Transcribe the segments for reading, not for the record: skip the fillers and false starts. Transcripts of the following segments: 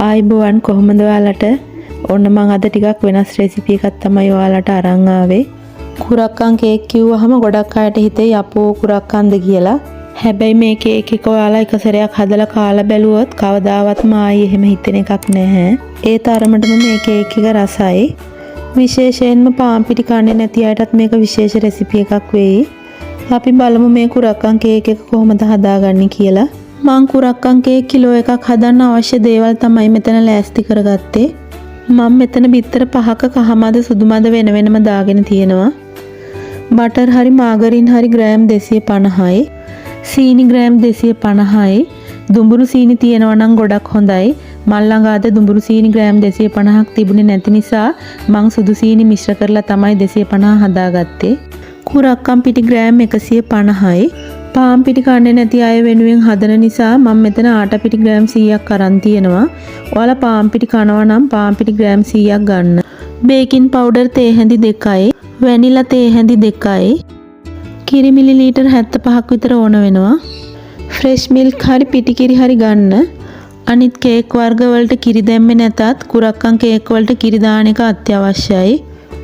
ආයිබෝවන් කොහොමද ඔයාලට? ඔන්න මම අද ටිකක් වෙනස් රෙසිපි එකක් තමයි ඔයාලට අරන් ආවේ. කුරක්කන් කේක් කිව්වහම ගොඩක් අයට හිතේ අපෝ කුරක්කන්ද කියලා. හැබැයි මේ කේක් එක ඔයාලා එක සැරයක් හදලා කාලා බැලුවොත් කවදාවත්ම ආයේ එහෙම හිතෙන එකක් නැහැ. ඒ තරමටම මේ කේක් එක රසයි. විශේෂයෙන්ම පාන් පිටි කන්නේ නැති අයටත් මේක විශේෂ රෙසිපි එකක් වෙයි. අපි බලමු මේ කුරක්කන් කේක් එක කොහොමද හදාගන්නේ කියලා. මං කුරක්කන් කේක් කිලෝ එකක් හදන්න අවශ්‍ය දේවල් තමයි මෙතන ලෑස්ති කරගත්තේ. මම මෙතන බිත්තර 5ක කහමද සුදුමද වෙන වෙනම දාගෙන තියෙනවා. බටර් හරි මාගරින් හරි ග්‍රෑම් 250යි. සීනි ග්‍රෑම් 250යි. දුඹුරු සීනි තියෙනවා නම් ගොඩක් හොඳයි. මල් ළඟ අද දුඹුරු සීනි ග්‍රෑම් 250ක් තිබුණේ නැති නිසා මං සුදු සීනි මිශ්‍ර කරලා තමයි 250 හදාගත්තේ. කුරක්කන් පිටි ග්‍රෑම් 150යි. පාන් පිටි කන්නේ නැති අය වෙනුවෙන් හදන නිසා මම මෙතන ආටා පිටි ග්‍රෑම් 100ක් අරන් තියෙනවා. ඔයාලා පාන් පිටි කනවා නම් පාන් පිටි ග්‍රෑම් 100ක් ගන්න. බේකින් පවුඩර් තේ හැඳි 2යි, වැනිලා තේ හැඳි 2යි. කිරි මිලිලීටර් 75ක් විතර ඕන වෙනවා. ෆ්‍රෙෂ් මිල්ක් හරි පිටි කිරි හරි ගන්න. අනිත් කේක් වර්ග වලට කිරි දැම්මේ නැතත් කුරක්කන් කේක් වලට කිරි දාන එක අත්‍යවශ්‍යයි.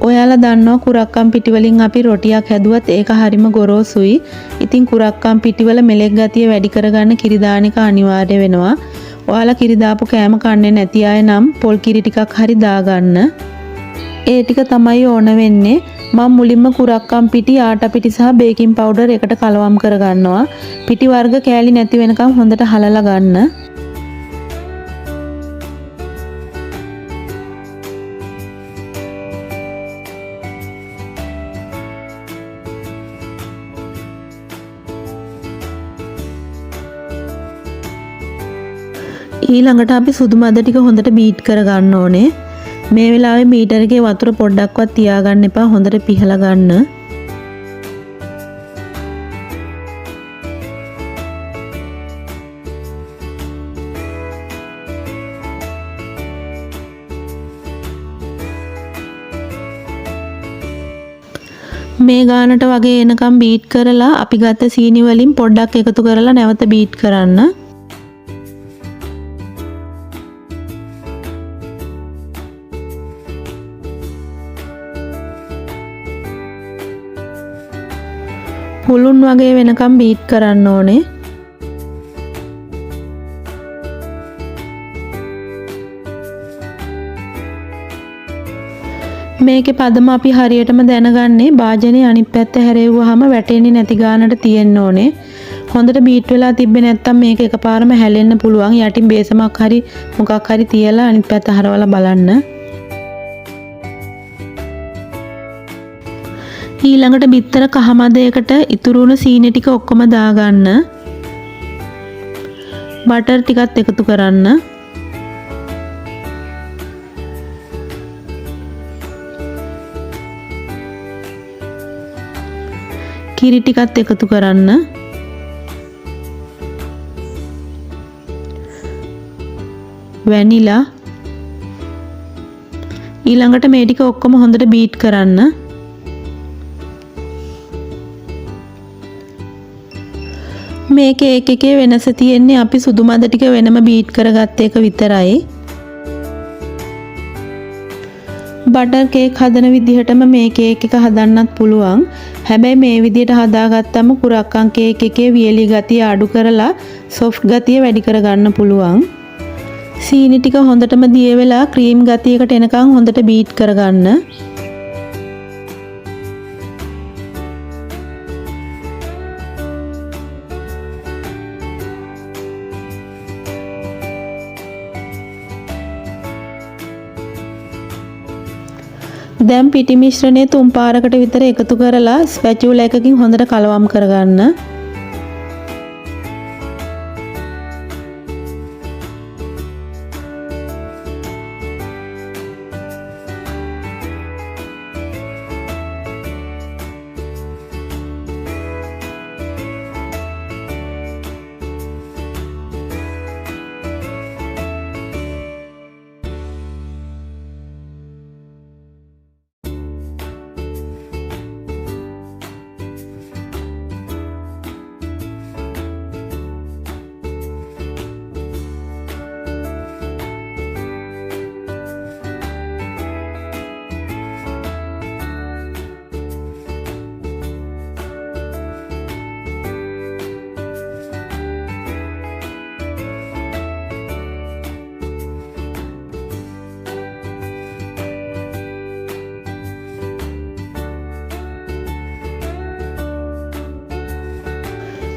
ඔයාලා දන්නවා කුරක්කන් පිටි වලින් අපි රොටියක් හැදුවත් ඒක හරිම ගොරෝසුයි. ඉතින් කුරක්කන් පිටිවල මෙලෙක් ගතිය වැඩි කරගන්න කිරි දාන එක අනිවාර්ය වෙනවා. ඔයාලා කිරි දාපු කෑම කන්නේ නැති අය නම් පොල් කිරි ටිකක් හරි දාගන්න. ඒ ටික තමයි ඕන වෙන්නේ. මම මුලින්ම කුරක්කන් පිටි, ආටා පිටි සහ බේකින් පවුඩර් එකට කලවම් කරගන්නවා. පිටි වර්ග කෑලි නැති වෙනකම් හොඳට හලලා ගන්න. ඊළඟට අපි සුදු මද ටික හොඳට බීට් කරගන්න ඕනේ. මේ වෙලාවේ බීටර් එකේ වතුර පොඩ්ඩක්වත් තියාගන්න එපා, හොඳට පිහලා ගන්න. මේ ගානට වගේ එනකම් බීට් කරලා අපි ගත්ත සීනි වලින් පොඩ්ඩක් එකතු කරලා නැවත බීට් කරන්න. පුළුන් වගේ වෙනකම් බීට් කරන්න ඕනේ. මේකේ පදම අපි හරියටම දැනගන්නේ භාජනයේ අනිත් පැත්ත හැරෙව්වහම වැටෙන්නේ නැති ගානට තියෙන්න ඕනේ. හොඳට බීට් වෙලා තිබ්බේ නැත්තම් මේක එකපාරම හැලෙන්න පුළුවන්. යටින් බේසමක් හරි මොකක් හරි තියලා අනිත් පැත්ත හරවලා බලන්න. ඊළඟට බිත්තර කහමදයකට ඉතුරු වුණු සීනි ටික ඔක්කොම දාගන්න. බටර් ටිකත් එකතු කරන්න. කිරි ටිකත් එකතු කරන්න. වැනිලා. ඊළඟට මේ ටික ඔක්කොම හොඳට බීට් කරන්න. මේ කේක් එකේ වෙනස තියෙන්නේ අපි සුදු මද ටික වෙනම බීට් කරගත්ත එක විතරයි. බටර් කේක් හදන විදිහටම මේ කේක් එක හදන්නත් පුළුවන්. හැබැයි මේ විදිහට හදාගත්තම කුරක්කන් කේක් එකේ වියලි ගතිය අඩු කරලා සොෆ්ට් ගතිය වැඩි කරගන්න පුළුවන්. සීනි ටික හොඳටම දිය වෙලා ක්‍රීම් ගතියකට එනකන් හොඳට බීට් කරගන්න. දැන් පිටි මිශ්‍රණය 3 පාරකට විතර එකතු කරලා ස්පැචුලා එකකින් හොඳට කලවම් කරගන්න.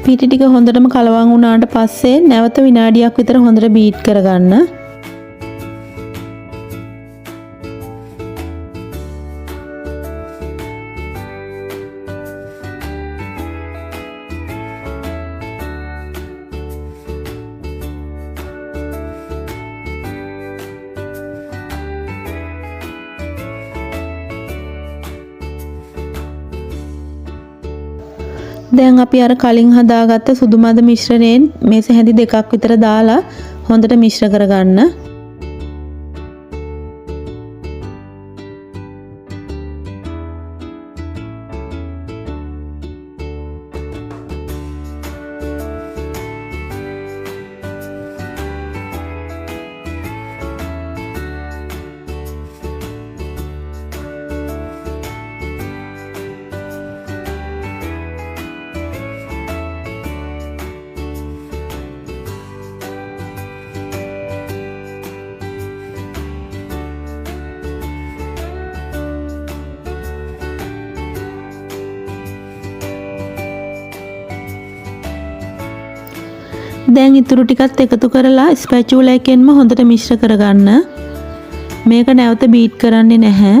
පිටි ටික හොඳටම කලවම් වුණාට පස්සේ නැවත විනාඩියක් විතර හොඳට බීට් කරගන්න. දැන් අපි අර කලින් හදාගත්ත සුදු මද මිශ්‍රණයෙන් මේස හැඳි දෙකක් විතර දාලා හොඳට මිශ්‍ර කරගන්න. දැන් ඉතුරු ටිකත් එකතු කරලා ස්පැචුලා එකෙන්ම හොඳට මිශ්‍ර කරගන්න. මේක නැවත බීට් කරන්නේ නැහැ.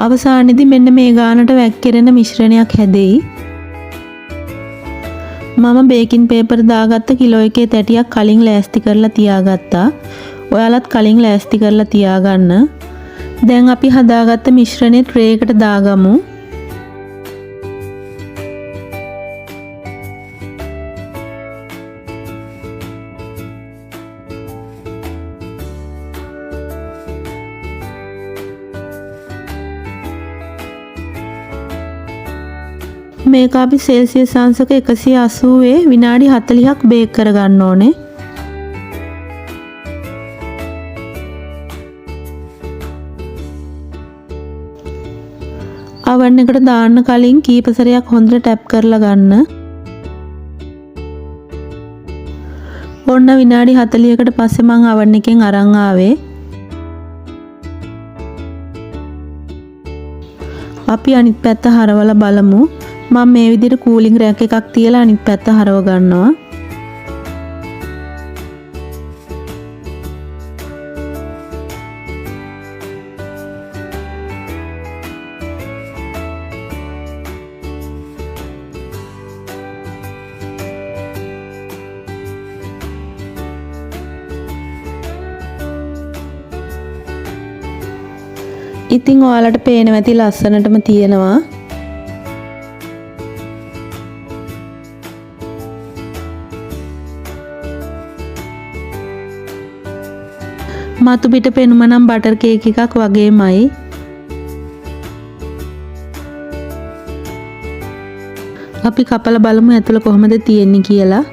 අවසානයේදී මෙන්න මේ ගානට වැක්කිරෙන මිශ්‍රණයක් හැදෙයි. මම බේකින් පේපර් දාගත්ත කිලෝ එකේ තැටියක් කලින් ලෑස්ති කරලා තියාගත්තා. ඔයාලත් කලින් ලෑස්ති කරලා තියාගන්න. දැන් අපි හදාගත්ත මිශ්‍රණය ට්‍රේ එකට දාගමු. මේක අපි සෙල්සියස් අංශක 180 විනාඩි 40ක් බේක් කරගන්න ඕනේ. oven එකට දාන්න කලින් කීප සැරයක් හොඳට ටැප් කරලා ගන්න. ඔන්න විනාඩි 40කට පස්සේ මම oven එකෙන් අරන් ආවේ. අපි අනිත් පැත්ත හරවලා බලමු. මම මේ විදිහට කූලින් රැක් එකක් තියලා අනිත් පැත්ත හරව ගන්නවා. ඉතින් ඔයාලට පේනවා ඇති ලස්සනටම තියෙනවා. මතු පිට පෙනුම නම් බටර් කේක් එකක් වගේමයි. අපි කපලා බලමු ඇතුළ කොහොමද තියෙන්නේ කියලා.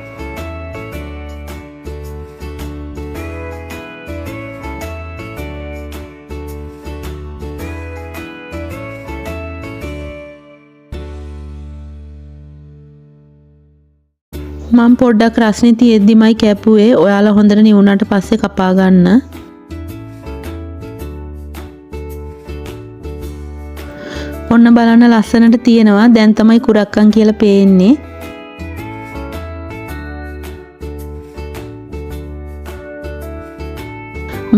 මම පොඩ්ඩක් රස්නේ තියෙද්දිමයි කැපුවේ. ඔයාලා හොඳට නිවුණාට පස්සේ කපා ගන්න. ඔන්න බලන්න ලස්සනට තියෙනවා. දැන් තමයි කුරක්කන් කියලා පේන්නේ.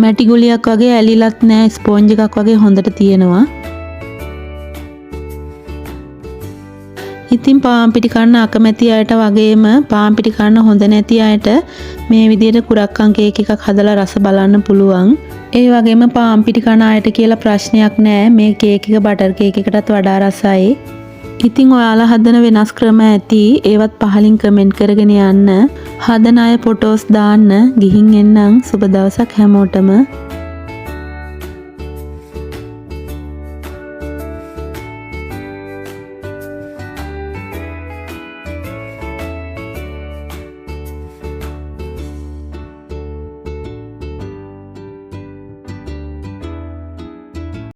මැටි ගුලියක් වගේ ඇලිලත් නැහැ. ස්පොන්ජ් එකක් වගේ හොඳට තියෙනවා. ඉතින් පාන් පිටි කන්න අකමැති අයට වගේම පාන් පිටි කන්න හොඳ නැති අයට මේ විදිහට කුරක්කන් කේක් එකක් හදලා රස බලන්න පුළුවන්. ඒ වගේම පාන් පිටි කන අයට කියලා ප්‍රශ්නයක් නැහැ. මේ කේක් එක බටර් කේක් එකටත් වඩා රසයි. ඉතින් ඔයාලා හදන වෙනස් ක්‍රම ඇති ඒවත් පහලින් කමෙන්ට් කරගෙන යන්න. හදන අය ෆොටෝස් දාන්න. ගිහින් එන්නම්. සුබ දවසක් හැමෝටම.